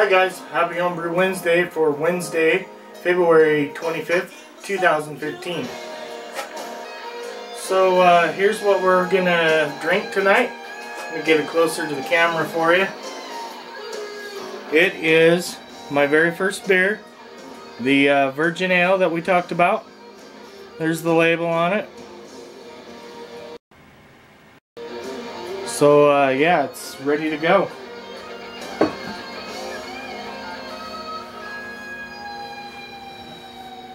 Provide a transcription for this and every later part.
Hi guys, happy Homebrew Wednesday for Wednesday, February 25th, 2015. So here's what we're gonna drink tonight. Let me get it closer to the camera for you. It is my very first beer, the Virgin Ale that we talked about. There's the label on it. So yeah, it's ready to go.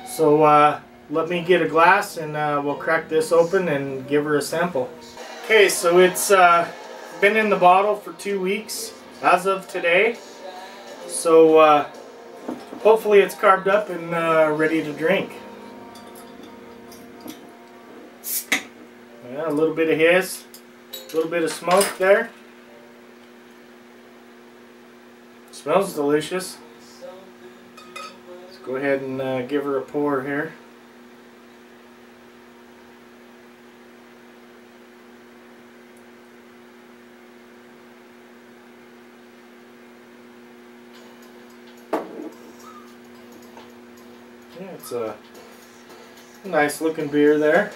So let me get a glass and we'll crack this open and give her a sample. Okay, so it's been in the bottle for 2 weeks as of today. So hopefully it's carved up and ready to drink. Yeah, a little bit of hiss, a little bit of smoke there. Smells delicious. Go ahead and give her a pour here. Yeah, it's a nice looking beer there.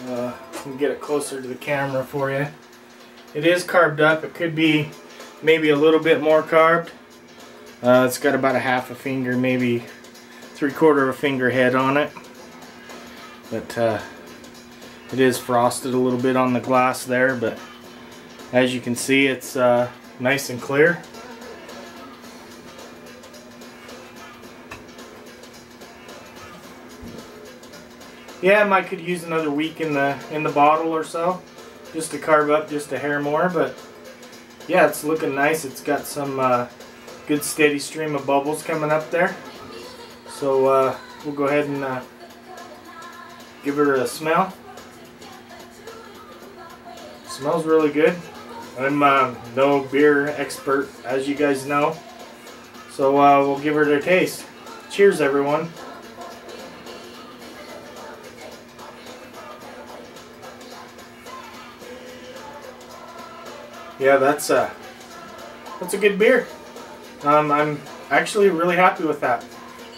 Let me get it closer to the camera for you. It is carved up. It could be maybe a little bit more carved. It's got about a half a finger, maybe 3/4 of a finger head on it. But it is frosted a little bit on the glass there, but as you can see, it's nice and clear. Yeah, I might could use another week in the bottle or so, just to carve up just a hair more. But yeah, it's looking nice. It's got some good steady stream of bubbles coming up there. So we'll go ahead and give her a smell. Smells really good. I'm no beer expert, as you guys know. So we'll give her a taste. Cheers, everyone. Yeah, that's a good beer. I'm actually really happy with that.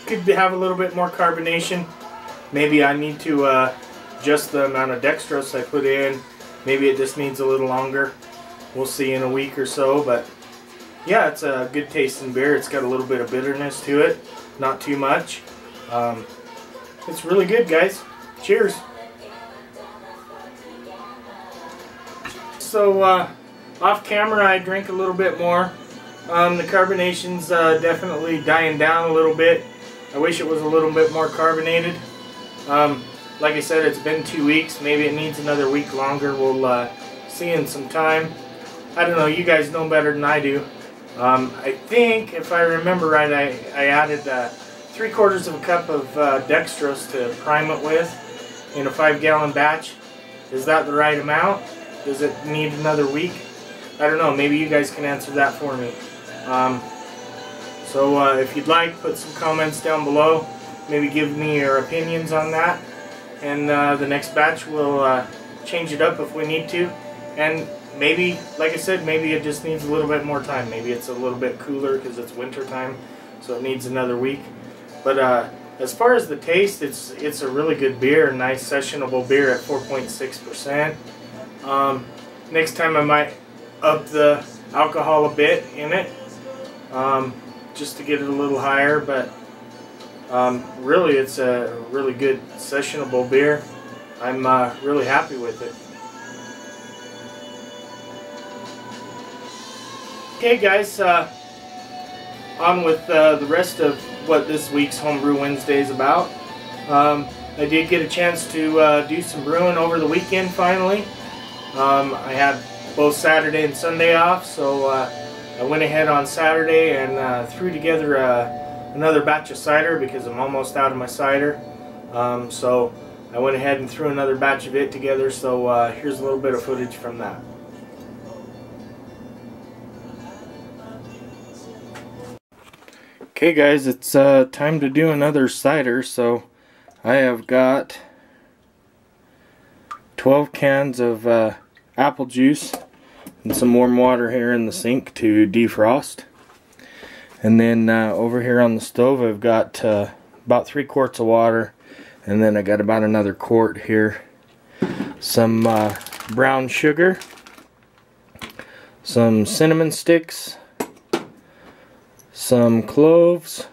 Could have a little bit more carbonation. Maybe I need to adjust the amount of dextrose I put in. Maybe it just needs a little longer. We'll see in a week or so. But yeah, it's a good tasting beer. It's got a little bit of bitterness to it. Not too much. It's really good, guys. Cheers. So off camera I drink a little bit more. The carbonation's definitely dying down a little bit. I wish it was a little bit more carbonated. Like I said, it's been 2 weeks. Maybe it needs another week longer. We'll see in some time. I don't know. You guys know better than I do. I think, if I remember right, I added 3/4 of a cup of dextrose to prime it with in a 5-gallon batch. Is that the right amount? Does it need another week? I don't know. Maybe you guys can answer that for me. So if you'd like, put some comments down below. Maybe give me your opinions on that. And the next batch we'll change it up if we need to. And maybe, like I said, maybe it just needs a little bit more time. Maybe it's a little bit cooler because it's winter time, so it needs another week. But as far as the taste, it's a really good beer, a nice sessionable beer at 4.6%. Next time I might up the alcohol a bit in it, just to get it a little higher, but really it's a really good sessionable beer. I'm really happy with it. Okay guys, on with the rest of what this week's Homebrew Wednesday is about. I did get a chance to do some brewing over the weekend finally. I had both Saturday and Sunday off, so I went ahead on Saturday and threw together another batch of cider because I'm almost out of my cider. So I went ahead and threw another batch of it together, so here's a little bit of footage from that. Okay guys, it's time to do another cider. So I have got 12 cans of apple juice and some warm water here in the sink to defrost. And then over here on the stove I've got about 3 quarts of water, and then I got about another quart here. Some brown sugar, some cinnamon sticks, some cloves,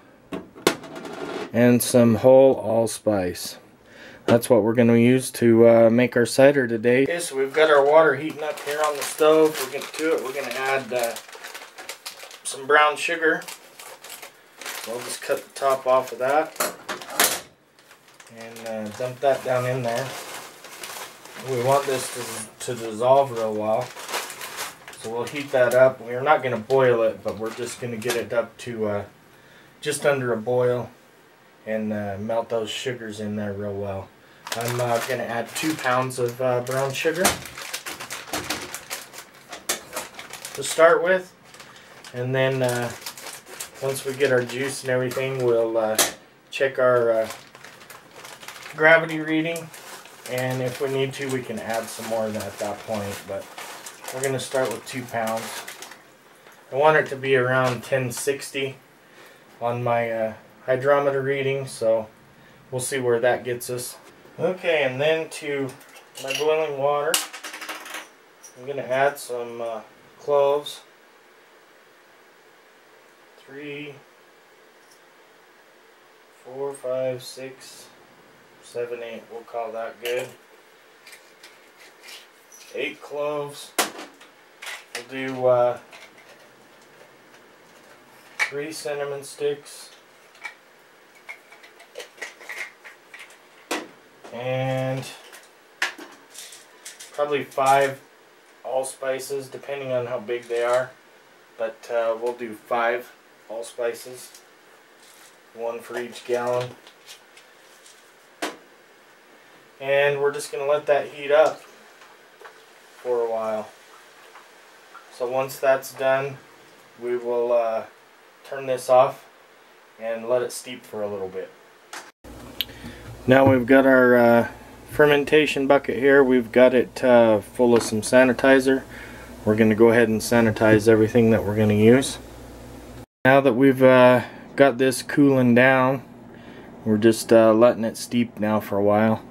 and some whole allspice. That's what we're going to use to make our cider today. Okay, so we've got our water heating up here on the stove. We're going to add some brown sugar. So I'll just cut the top off of that and dump that down in there. We want this to dissolve real well, so we'll heat that up. We're not going to boil it, but we're just going to get it up to just under a boil and melt those sugars in there real well. I'm going to add 2 pounds of brown sugar to start with, and then once we get our juice and everything, we'll check our gravity reading, and if we need to, we can add some more at that point, but we're going to start with 2 pounds. I want it to be around 1060 on my hydrometer reading, so we'll see where that gets us. Okay, and then to my boiling water, I'm going to add some cloves. 3, 4, 5, 6, 7, 8, we'll call that good. 8 cloves. We'll do 3 cinnamon sticks. And probably 5 allspices, depending on how big they are. But we'll do 5 allspices, 1 for each gallon. And we're just going to let that heat up for a while. So once that's done, we will turn this off and let it steep for a little bit. Now we've got our fermentation bucket here. We've got it full of some sanitizer. We're going to go ahead and sanitize everything that we're going to use. Now that we've got this cooling down, we're just letting it steep now for a while.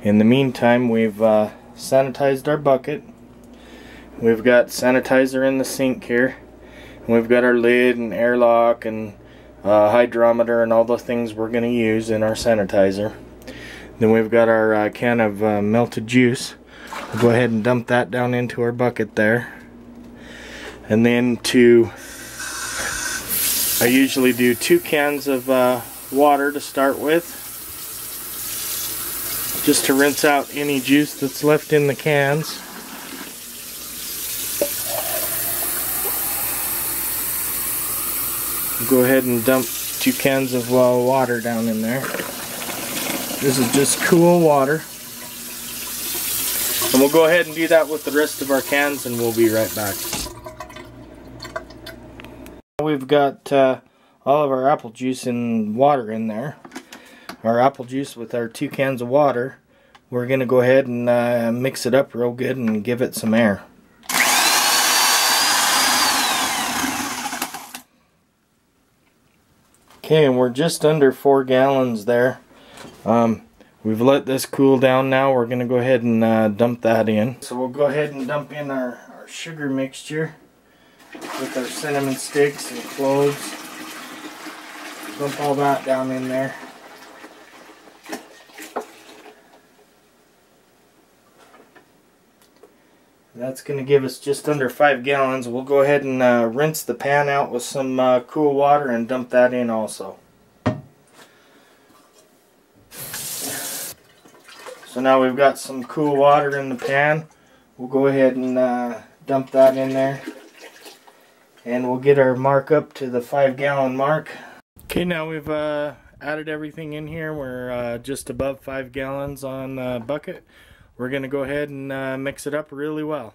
In the meantime, we've sanitized our bucket. We've got sanitizer in the sink here. And we've got our lid and airlock and hydrometer and all the things we're going to use in our sanitizer. Then we've got our can of melted juice. We'll go ahead and dump that down into our bucket there. And then I usually do 2 cans of water to start with, just to rinse out any juice that's left in the cans. Go ahead and dump 2 cans of water down in there. This is just cool water. And we'll go ahead and do that with the rest of our cans, and we'll be right back. We've got all of our apple juice and water in there. Our apple juice with our 2 cans of water. We're going to go ahead and mix it up real good and give it some air. Okay, and we're just under 4 gallons there. We've let this cool down now. We're going to go ahead and dump that in. So we'll go ahead and dump in our sugar mixture with our cinnamon sticks and cloves. Dump all that down in there. That's going to give us just under 5 gallons. We'll go ahead and rinse the pan out with some cool water and dump that in also. So now we've got some cool water in the pan. We'll go ahead and dump that in there. And we'll get our mark up to the 5 gallon mark. Okay, now we've added everything in here. We're just above 5 gallons on the bucket. We're going to go ahead and mix it up really well.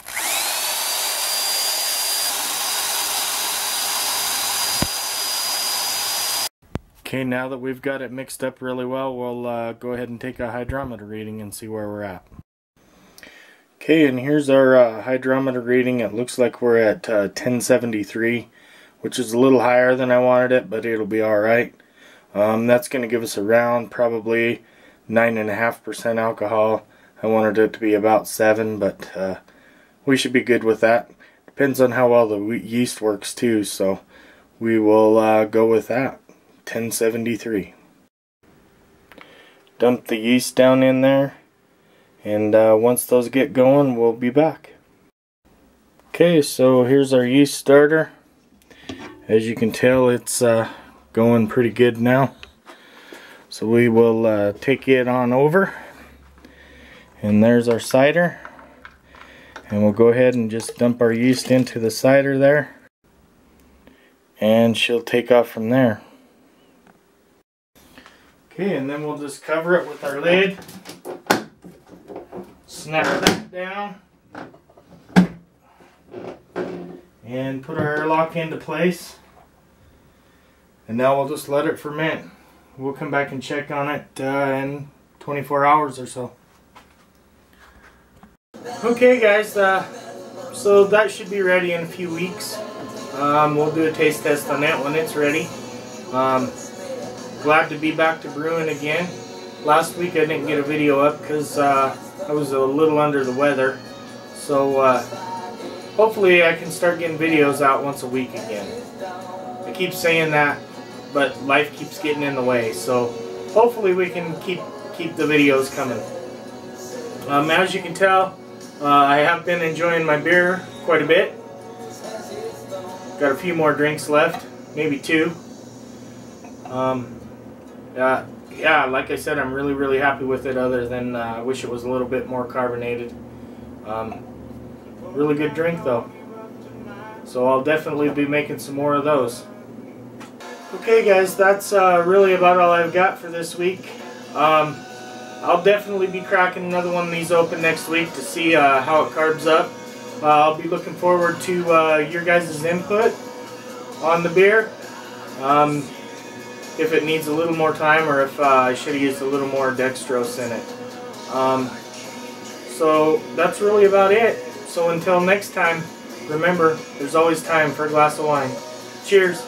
Okay, now that we've got it mixed up really well, we'll go ahead and take a hydrometer reading and see where we're at. Okay, and here's our hydrometer reading. It looks like we're at 1073. which is a little higher than I wanted it, but it'll be alright. That's going to give us around probably 9.5% alcohol. I wanted it to be about 7, but we should be good with that. Depends on how well the yeast works too, so we will go with that. 1073. Dump the yeast down in there, and once those get going, we'll be back. Okay, so here's our yeast starter. As you can tell, it's going pretty good now. So we will take it on over, and there's our cider. And we'll go ahead and just dump our yeast into the cider there, and she'll take off from there. Okay, and then we'll just cover it with our lid, snap that down, and put our airlock into place. And now we'll just let it ferment. We'll come back and check on it in 24 hours or so. Okay guys, so that should be ready in a few weeks. We'll do a taste test on that when it's ready. Glad to be back to brewing again. Last week I didn't get a video up because I was a little under the weather. So hopefully I can start getting videos out once a week again. I keep saying that, but life keeps getting in the way. So hopefully we can keep the videos coming. As you can tell, I have been enjoying my beer quite a bit. Got a few more drinks left, maybe 2. Yeah, like I said, I'm really happy with it, other than I wish it was a little bit more carbonated. Really good drink though. So I'll definitely be making some more of those. Okay guys, that's really about all I've got for this week. I'll definitely be cracking another one of these open next week to see how it carbs up. I'll be looking forward to your guys' input on the beer. If it needs a little more time, or if I should have used a little more dextrose in it. So that's really about it. So until next time, remember, there's always time for a glass of wine. Cheers.